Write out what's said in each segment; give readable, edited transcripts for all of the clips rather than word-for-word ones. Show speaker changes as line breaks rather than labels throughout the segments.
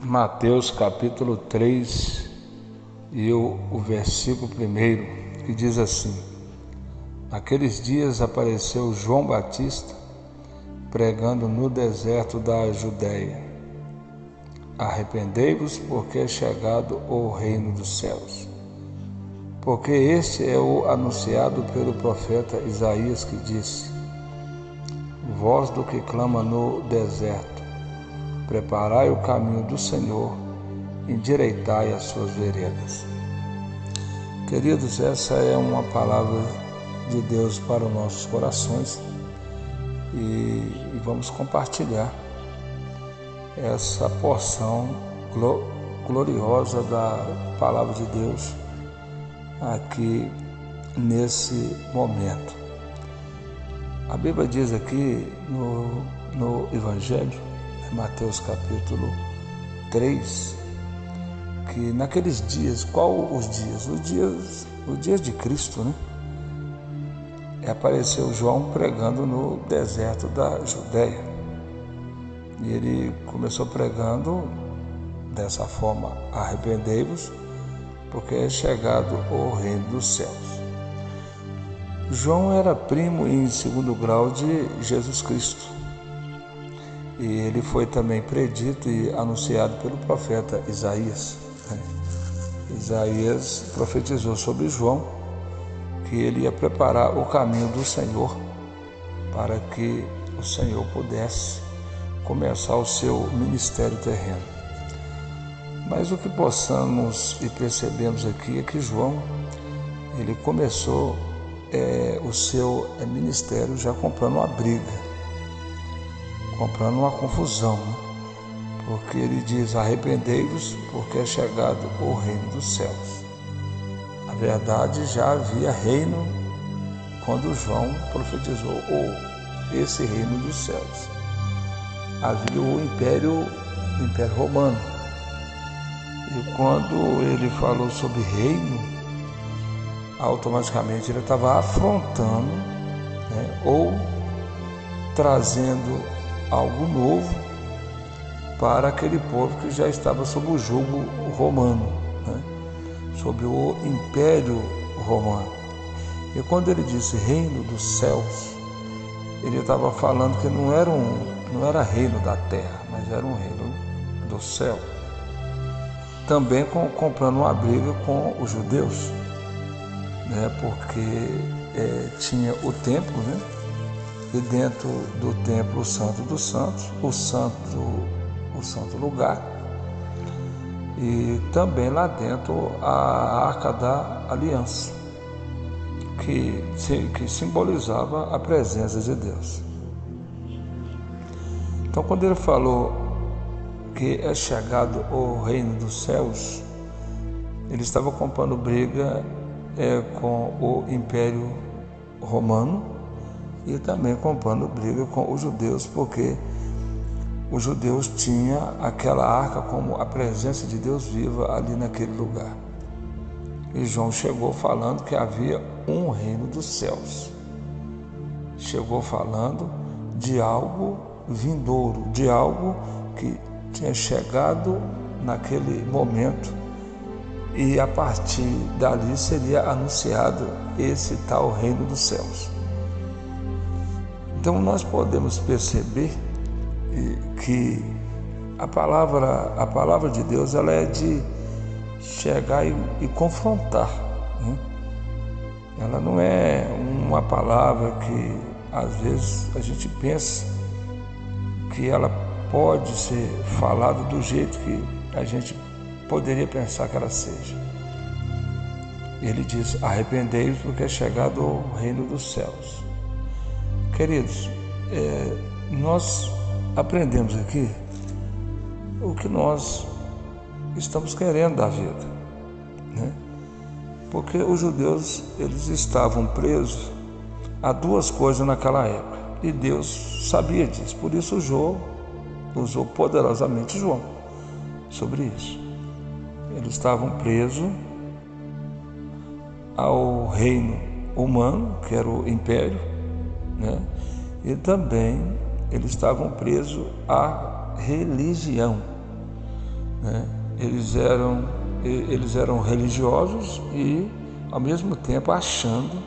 Mateus capítulo 3 e o versículo 1, que diz assim: Naqueles dias apareceu João Batista pregando no deserto da Judéia: Arrependei-vos, porque é chegado o reino dos céus. Porque este é o anunciado pelo profeta Isaías, que disse: Voz do que clama no deserto, preparai o caminho do Senhor, endireitai as suas veredas. Queridos, essa é uma palavra de Deus para os nossos corações e vamos compartilhar essa porção gloriosa da palavra de Deus aqui nesse momento. A Bíblia diz aqui no Evangelho, Mateus capítulo 3, que naqueles dias, qual os dias? Os dias de Cristo, né? Apareceu João pregando no deserto da Judéia. E ele começou pregando dessa forma: arrependei-vos, porque é chegado o reino dos céus. João era primo em segundo grau de Jesus Cristo. E ele foi também predito e anunciado pelo profeta Isaías. Isaías profetizou sobre João que ele ia preparar o caminho do Senhor para que o Senhor pudesse começar o seu ministério terreno. Mas o que possamos e percebemos aqui é que João, ele começou o seu ministério já comprando uma briga, comprando uma confusão, né? Porque ele diz: arrependei-vos, porque é chegado o reino dos céus. Na verdade, já havia reino quando João profetizou esse reino dos céus. Havia o Império Romano. E quando ele falou sobre reino, automaticamente ele estava afrontando, né, ou trazendo algo novo para aquele povo que já estava sob o jugo romano, né, sob o Império Romano. E quando ele disse reino dos céus, ele estava falando que não era reino da terra, mas era um reino do céu. Também comprando uma briga com os judeus, né, porque tinha o templo, né, e dentro do templo o Santo dos Santos, o santo lugar, e também lá dentro a Arca da Aliança, que simbolizava a presença de Deus. Então, quando ele falou que é chegado o reino dos céus, ele estava comprando briga com o Império Romano e também comprando briga com os judeus, porque os judeus tinham aquela arca como a presença de Deus viva ali naquele lugar. E João chegou falando que havia um reino dos céus. Chegou falando de algo vindouro, de algo que tinha chegado naquele momento, e a partir dali seria anunciado esse tal reino dos céus. Então nós podemos perceber que a palavra de Deus, ela é de chegar e confrontar, né? Ela não é uma palavra que às vezes a gente pensa que ela pode ser falada do jeito que a gente poderia pensar que ela seja. Ele diz: arrependei-vos, porque é chegado o reino dos céus. Queridos, nós aprendemos aqui o que nós estamos querendo da vida, né? Porque os judeus, eles estavam presos a duas coisas naquela época, e Deus sabia disso. Por isso João usou poderosamente João sobre isso. Eles estavam presos ao reino humano, que era o império, né? E também eles estavam presos à religião. né? Eles eram religiosos e, ao mesmo tempo, achando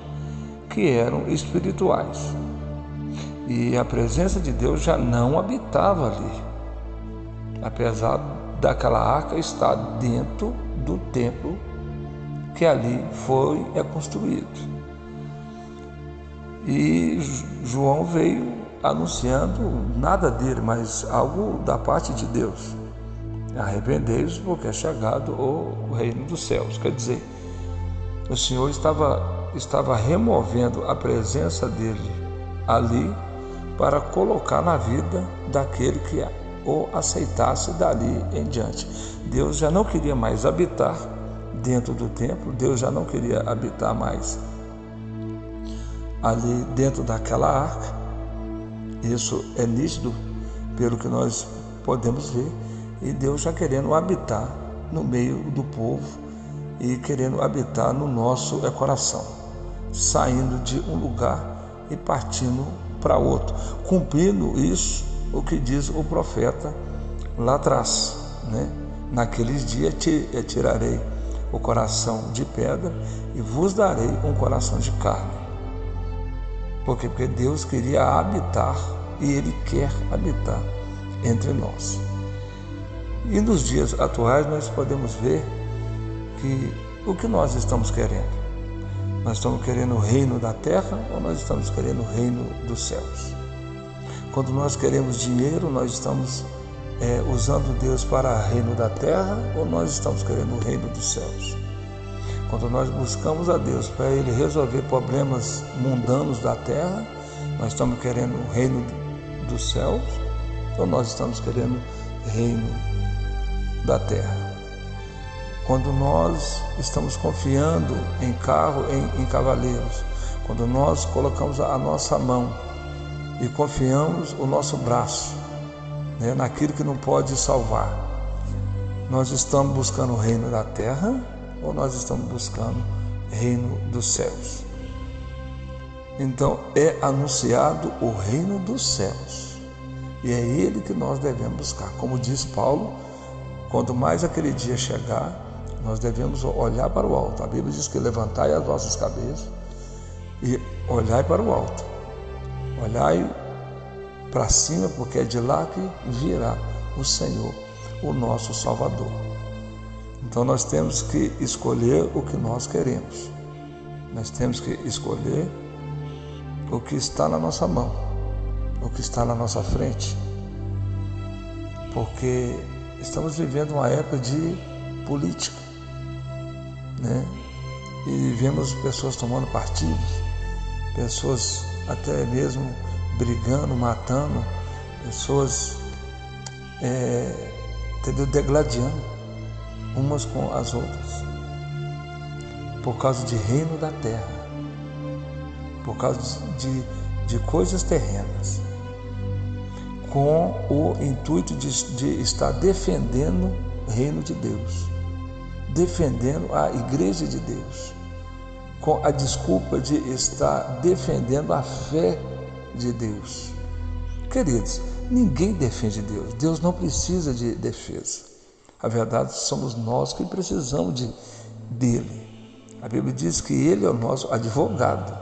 que eram espirituais. E a presença de Deus já não habitava ali, apesar daquela arca estar dentro do templo que ali foi construído. E João veio anunciando nada dele, mas algo da parte de Deus. Arrependei-vos, porque é chegado o reino dos céus. Quer dizer, o Senhor estava removendo a presença dele ali para colocar na vida daquele que o aceitasse dali em diante. Deus já não queria mais habitar dentro do templo, Deus já não queria habitar mais ali dentro daquela arca. Isso é nítido pelo que nós podemos ver, e Deus já querendo habitar no meio do povo e querendo habitar no nosso coração, saindo de um lugar e partindo para outro, cumprindo isso, o que diz o profeta lá atrás, né? Naqueles dias tirarei o coração de pedra e vos darei um coração de carne. Porque Deus queria habitar e Ele quer habitar entre nós. E nos dias atuais nós podemos ver que o que nós estamos querendo? Nós estamos querendo o reino da terra ou nós estamos querendo o reino dos céus? Quando nós queremos dinheiro, nós estamos usando Deus para o reino da terra ou nós estamos querendo o reino dos céus? Quando nós buscamos a Deus para Ele resolver problemas mundanos da terra, nós estamos querendo o reino dos céus ou nós estamos querendo o reino da terra? Quando nós estamos confiando em carro, em cavaleiros, quando nós colocamos a nossa mão e confiamos o nosso braço, né, naquilo que não pode salvar, nós estamos buscando o reino da terra ou nós estamos buscando o reino dos céus? Então é anunciado o reino dos céus e é ele que nós devemos buscar. Como diz Paulo, quanto mais aquele dia chegar, nós devemos olhar para o alto. A Bíblia diz que levantai as vossas cabeças e olhai para o alto. Olhai para cima, porque é de lá que virá o Senhor, o nosso Salvador. Então nós temos que escolher o que nós queremos. Nós temos que escolher o que está na nossa mão, o que está na nossa frente. Porque estamos vivendo uma época de política, né? E vemos pessoas tomando partidos, pessoas até mesmo brigando, matando, pessoas degladiando umas com as outras, por causa de reino da terra, por causa de coisas terrenas, com o intuito de estar defendendo o reino de Deus, defendendo a igreja de Deus, com a desculpa de estar defendendo a fé de Deus. Queridos, ninguém defende Deus. Deus não precisa de defesa. A verdade, somos nós que precisamos dele. A Bíblia diz que ele é o nosso advogado.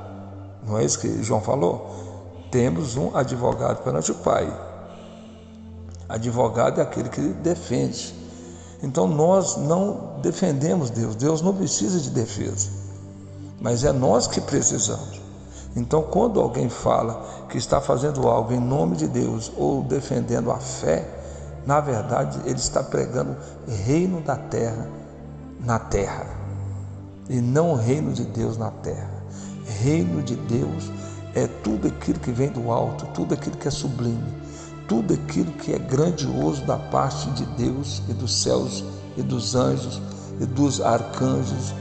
Não é isso que João falou? Temos um advogado perante o Pai. Advogado é aquele que defende. Então nós não defendemos Deus. Deus não precisa de defesa. Mas é nós que precisamos. Então quando alguém fala que está fazendo algo em nome de Deus ou defendendo a fé, na verdade ele está pregando reino da terra na terra e não o reino de Deus na terra. Reino de Deus é tudo aquilo que vem do alto, tudo aquilo que é sublime, tudo aquilo que é grandioso da parte de Deus e dos céus e dos anjos e dos arcanjos,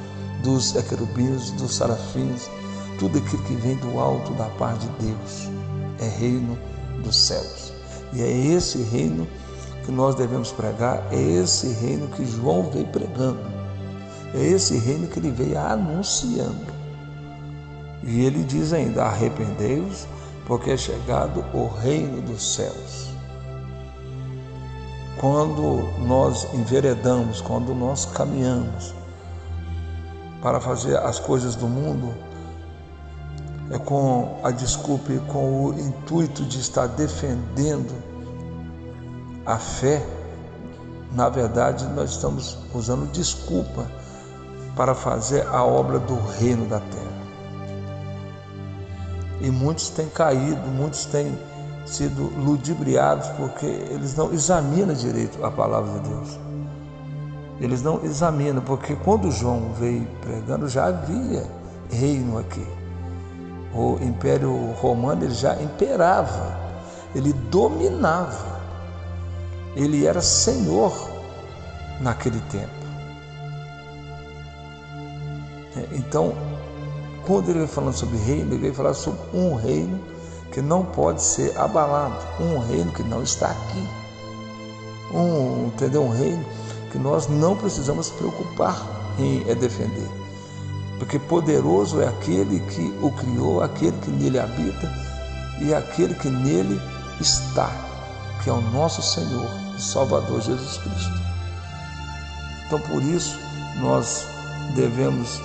dos querubins, dos serafins, tudo aquilo que vem do alto da parte de Deus é reino dos céus. E é esse reino que nós devemos pregar, é esse reino que João veio pregando, é esse reino que ele veio anunciando. E ele diz ainda: arrependei-vos, porque é chegado o reino dos céus. quando nós enveredamos, quando nós caminhamos para fazer as coisas do mundo, é com a desculpa e com o intuito de estar defendendo a fé. Na verdade, nós estamos usando desculpa para fazer a obra do reino da terra. E muitos têm caído, muitos têm sido ludibriados porque eles não examinam direito a palavra de Deus. Eles não examinam, porque quando João veio pregando, já havia reino aqui. O Império Romano ele já imperava, ele dominava, ele era senhor naquele tempo. Então, quando ele veio falando sobre reino, ele veio falar sobre um reino que não pode ser abalado, um reino que não está aqui, um reino que nós não precisamos preocupar em defender, porque poderoso é aquele que o criou, aquele que nele habita e aquele que nele está, que é o nosso Senhor e Salvador Jesus Cristo. Então, por isso, nós devemos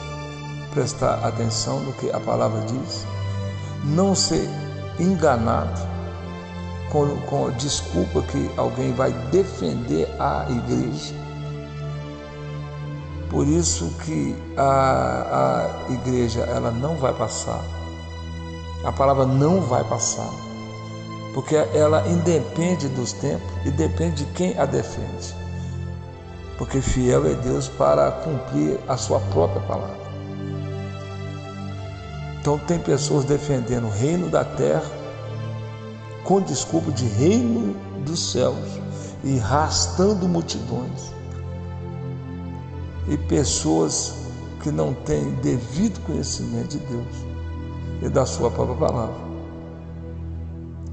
prestar atenção no que a palavra diz, não ser enganado com a desculpa que alguém vai defender a igreja. Por isso que a igreja ela não vai passar, a palavra não vai passar, porque ela independe dos tempos e depende de quem a defende, porque fiel é Deus para cumprir a sua própria palavra. Então tem pessoas defendendo o reino da terra com desculpa de reino dos céus e arrastando multidões. E pessoas que não têm devido conhecimento de Deus e da sua própria palavra,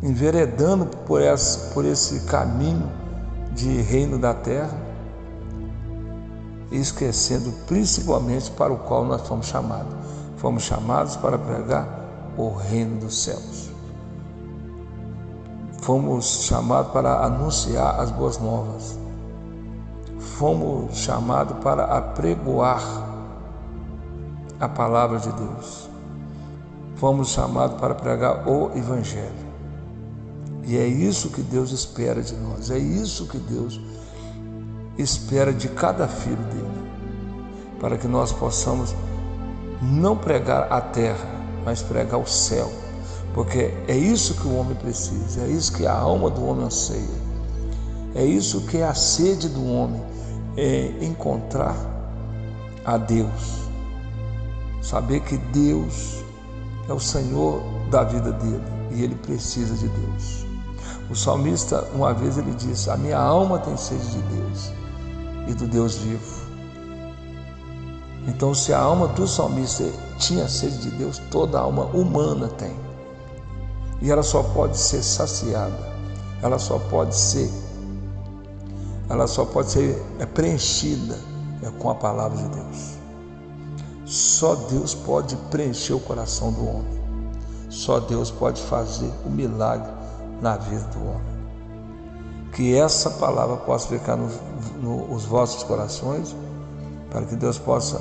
enveredando por esse caminho de reino da terra e esquecendo principalmente para o qual nós fomos chamados. Fomos chamados para pregar o reino dos céus. Fomos chamados para anunciar as boas novas. Fomos chamados para apregoar a palavra de Deus. Fomos chamados para pregar o Evangelho. E é isso que Deus espera de nós. É isso que Deus espera de cada filho dele. Para que nós possamos não pregar a terra, mas pregar o céu, porque é isso que o homem precisa, é isso que a alma do homem anseia, é isso que é a sede do homem, é encontrar a Deus, saber que Deus é o Senhor da vida dele e ele precisa de Deus. O salmista, uma vez ele disse: a minha alma tem sede de Deus e do Deus vivo. Então, se a alma do salmista tinha sede de Deus, toda a alma humana tem. E ela só pode ser saciada, ela só pode ser preenchida com a palavra de Deus. Só Deus pode preencher o coração do homem. Só Deus pode fazer o milagre na vida do homem. Que essa palavra possa ficar nos vossos corações, para que Deus possa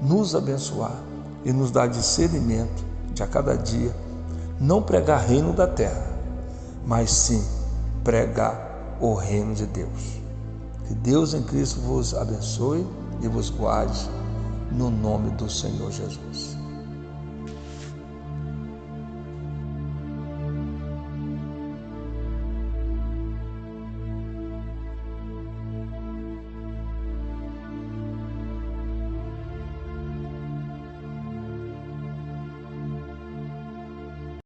nos abençoar e nos dar discernimento de a cada dia, não pregar reino da terra, mas sim pregar o reino de Deus. Que Deus em Cristo vos abençoe e vos guarde, no nome do Senhor Jesus.